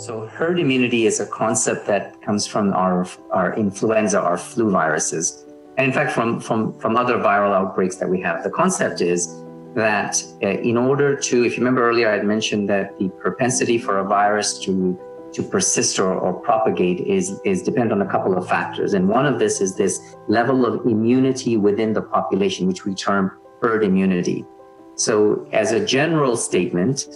So herd immunity is a concept that comes from our influenza, our flu viruses. And in fact, from other viral outbreaks that we have. The concept is that in order to, if you remember earlier, I had mentioned that the propensity for a virus to persist or propagate is dependent on a couple of factors. And one of this is this level of immunity within the population, which we term herd immunity. So as a general statement,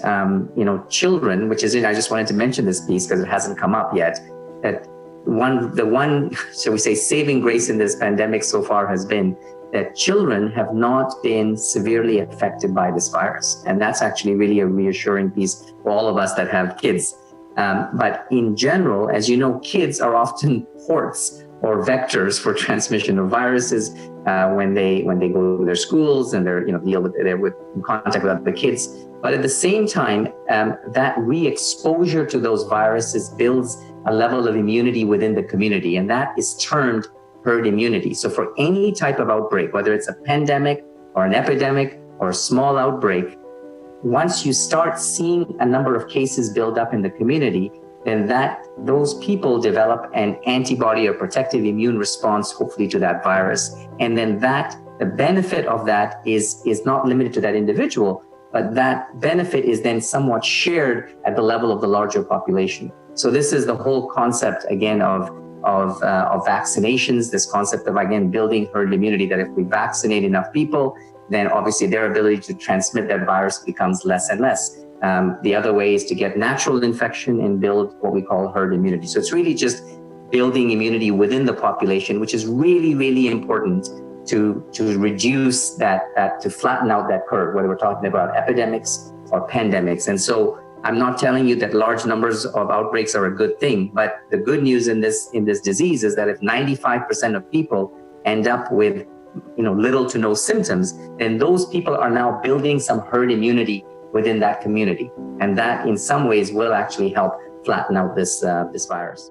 children, which is, I just wanted to mention this piece because it hasn't come up yet, that the one, shall we say, saving grace in this pandemic so far has been that children have not been severely affected by this virus. And that's actually really a reassuring piece for all of us that have kids. But in general, as you know, kids are often ports or vectors for transmission of viruses when they go to their schools and they're in contact with other kids. But at the same time, that re-exposure to those viruses builds a level of immunity within the community, and that is termed herd immunity. So for any type of outbreak, whether it's a pandemic or an epidemic or a small outbreak, once you start seeing a number of cases build up in the community, then those people develop an antibody or protective immune response, hopefully, to that virus. And then the benefit of that is not limited to that individual, but that benefit is then somewhat shared at the level of the larger population. So this is the whole concept, again, of vaccinations, this concept of, again, building herd immunity, that if we vaccinate enough people, then obviously their ability to transmit that virus becomes less and less. The other way is to get natural infection and build what we call herd immunity. So it's really just building immunity within the population, which is really, really important to reduce that, to flatten out that curve, whether we're talking about epidemics or pandemics. And so I'm not telling you that large numbers of outbreaks are a good thing, but the good news in this disease is that if 95% of people end up with little to no symptoms, then those people are now building some herd immunity within that community. And that in some ways will actually help flatten out this virus.